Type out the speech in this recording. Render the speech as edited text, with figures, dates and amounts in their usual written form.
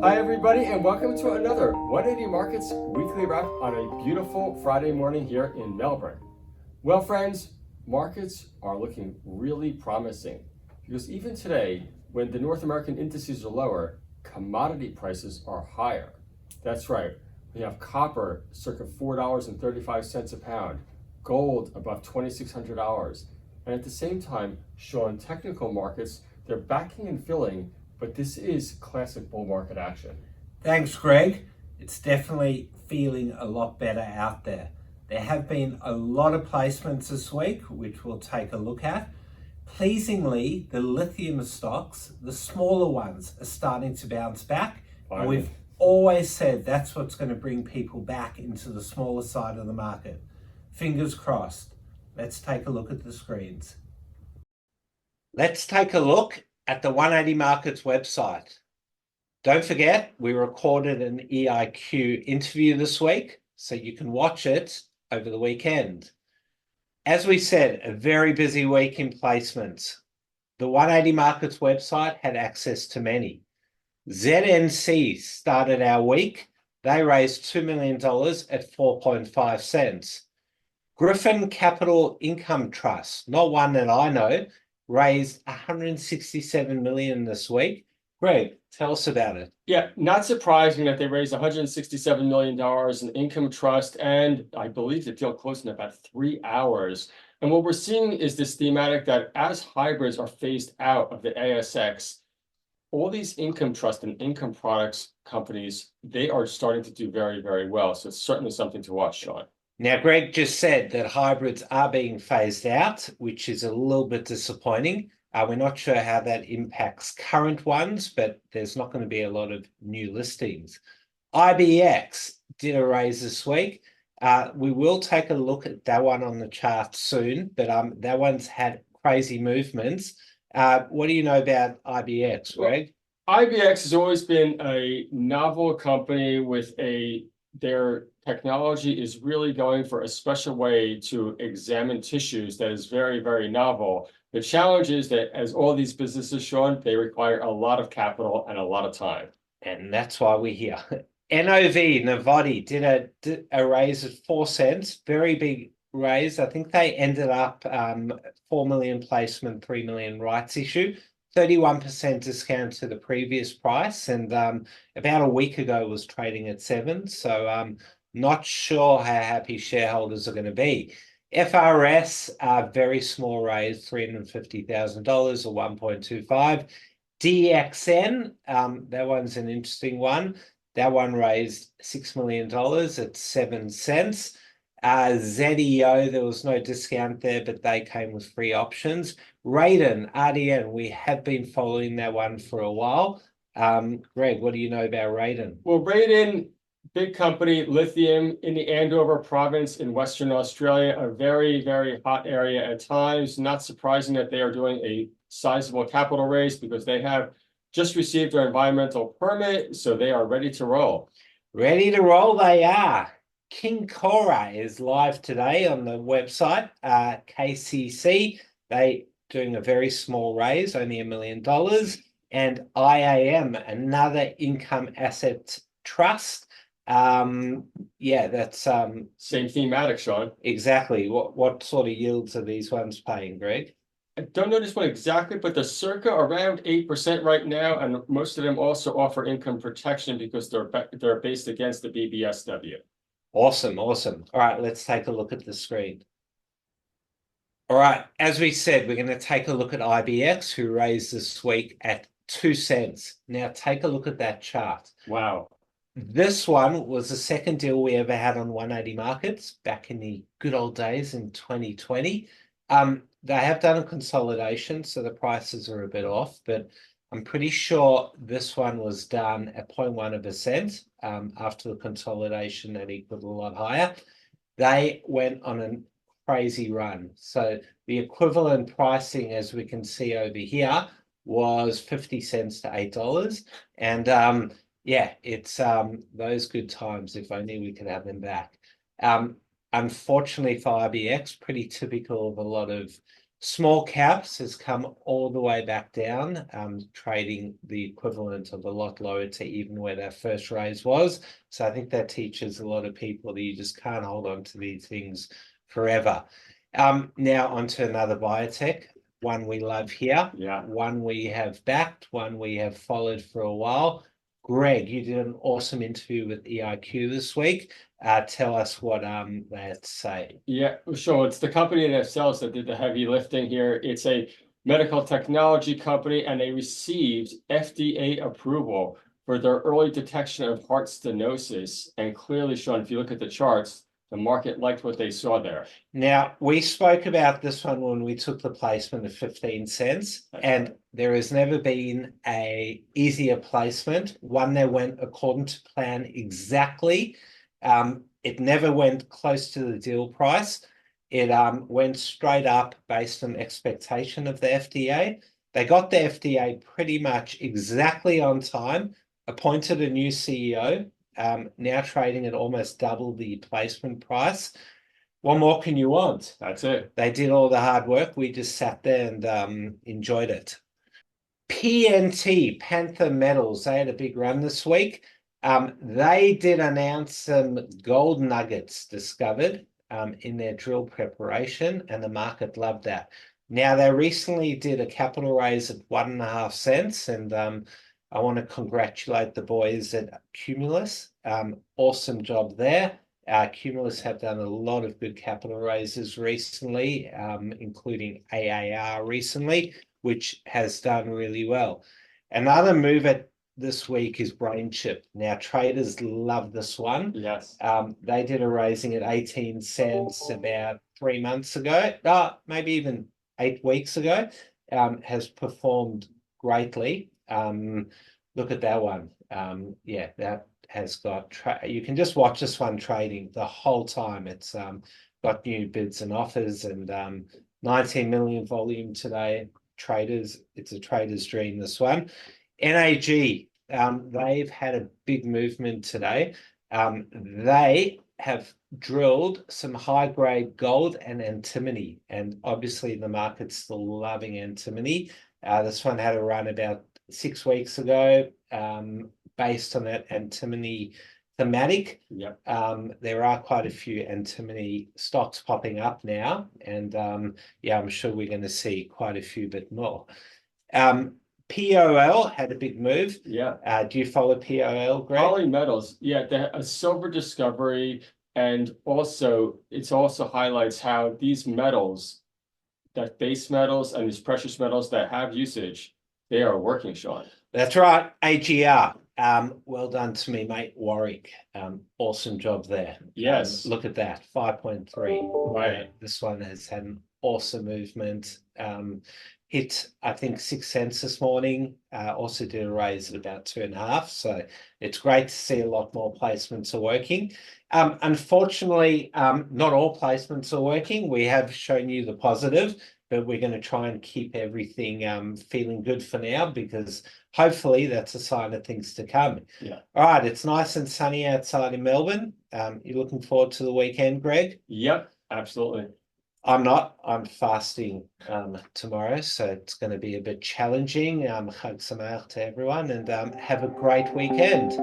Hi everybody, and welcome to another 180 Markets weekly wrap on a beautiful Friday morning here in Melbourne. Well friends, markets are looking really promising because even today, when the North American indices are lower, commodity prices are higher. That's right, we have copper circa $4.35 a pound, gold above $2,600, and at the same time, showing technical markets, they're backing and filling, but this is classic bull market action. Thanks, Greg. It's definitely feeling a lot better out there. There have been a lot of placements this week, which we'll take a look at. Pleasingly, the lithium stocks, the smaller ones, are starting to bounce back. And we've always said that's what's going to bring people back into the smaller side of the market. Fingers crossed. Let's take a look at the screens. Let's take a look at the 180 Markets website. Don't forget, we recorded an EIQ interview this week, so you can watch it over the weekend. As we said, a very busy week in placements. The 180 Markets website had access to many. ZNC started our week. They raised $2 million at 4.5 cents. Griffin Capital Income Trust, not one that I know, raised $167 million this week. Greg, tell us about it. Yeah, not surprising that they raised $167 million in income trust, and I believe the deal closed in about 3 hours. And what we're seeing is this thematic that as hybrids are phased out of the ASX, all these income trust and income products companies, they are starting to do very, very well. So it's certainly something to watch, Sean. Now, Greg just said that hybrids are being phased out, which is a little bit disappointing. We're not sure how that impacts current ones, but there's not going to be a lot of new listings. IBX did a raise this week. We will take a look at that one on the chart soon, but that one's had crazy movements. What do you know about IBX, Greg? Well, IBX has always been a novel company with their technology is really going for a special way to examine tissues that is very, very novel. The challenge is that as all these businesses, Sean, they require a lot of capital and a lot of time. And that's why we're here. NOV, Novoti, did a raise at 4 cents, very big raise. I think they ended up 4 million placement, 3 million rights issue, 31% discount to the previous price. And about a week ago was trading at 7. So not sure how happy shareholders are going to be. FRS, very small raise, $350,000 or 1.25. DXN, that one's an interesting one. That one raised $6 million at 7 cents. ZEO, there was no discount there, but they came with free options. Raiden, RDN, we have been following that one for a while. Greg, what do you know about Raiden? Well, Raiden, big company, lithium in the Andover province in Western Australia, a very, very hot area at times. Not surprising that they are doing a sizable capital raise because they have just received their environmental permit, so they are ready to roll. Ready to roll they are. King Cora is live today on the website. KCC, they doing a very small raise, only $1 million. And IAM, another income asset trust. Yeah, that's same thematic, Sean. Exactly. What sort of yields are these ones paying, Greg? I don't know this one exactly, but they're circa around 8% right now, and most of them also offer income protection because they're based against the BBSW. Awesome. All right, let's take a look at the screen. All right, as we said, we're going to take a look at IBX, who raised this week at 2 cents. Now take a look at that chart. Wow. This one was the second deal we ever had on 180 Markets back in the good old days in 2020. They have done a consolidation, so the prices are a bit off, but I'm pretty sure this one was done at 0.1%. After the consolidation, that equaled a lot higher. They went on a crazy run. So the equivalent pricing, as we can see over here, was 50 cents to $8. And yeah, it's those good times. If only we could have them back. Unfortunately for IBX, pretty typical of a lot of Small caps has come all the way back down, trading the equivalent of a lot lower to even where that first raise was. So I think that teaches a lot of people that you just can't hold on to these things forever. Now onto another biotech, one we love here, one we have backed, one we have followed for a while. Greg, you did an awesome interview with EIQ this week. Tell us what they had to say. Yeah, sure. It's the company that sells that did the heavy lifting here. It's a medical technology company, and they received FDA approval for their early detection of heart stenosis. And clearly, Sean, if you look at the charts, the market liked what they saw there. Now, we spoke about this one when we took the placement of 15 cents, and there has never been a easier placement, one that went according to plan exactly. It never went close to the deal price. It went straight up based on expectation of the FDA. They got the FDA pretty much exactly on time, appointed a new CEO, now trading at almost double the placement price. What more can you want? That's it. They did all the hard work. We just sat there and enjoyed it. PNT, Panther Metals, they had a big run this week. They did announce some gold nuggets discovered in their drill preparation, and the market loved that. Now, they recently did a capital raise at 1.5 cents, and I want to congratulate the boys at Cumulus. Awesome job there. Cumulus have done a lot of good capital raises recently, including AAR recently, which has done really well. Another move at this week is BrainChip. Now, traders love this one. Yes. They did a raising at 18 cents about 3 months ago, maybe even 8 weeks ago, has performed greatly. Look at that one. Yeah, that has got, you can just watch this one trading the whole time. It's got new bids and offers, and 19 million volume today. Traders, it's a trader's dream, this one. NAG, they've had a big movement today. They have drilled some high-grade gold and antimony, and obviously the market's still loving antimony. This one had a run about 6 weeks ago, based on that antimony thematic. Yep. There are quite a few antimony stocks popping up now, and yeah, I'm sure we're going to see quite a few bit more. POL had a big move. Yeah. Do you follow POL, Greg? Polymetals. Yeah, a silver discovery, and also it also highlights how these metals, that base metals and these precious metals that have usage, they are working, Sean. That's right. AGR. Well done to me, mate. Warwick. Awesome job there. Yes. Look at that. 5.3. Right. This one has had an awesome movement. Hit, I think, 6 cents this morning. Also did a raise at about 2.5. So it's great to see a lot more placements are working. Unfortunately, not all placements are working. We have shown you the positive, but we're going to try and keep everything feeling good for now, because hopefully that's a sign of things to come. Yeah. All right, it's nice and sunny outside in Melbourne. You're looking forward to the weekend, Greg? Yep, absolutely. I'm not. I'm fasting tomorrow, so it's going to be a bit challenging. Chag Sameach to everyone, and have a great weekend.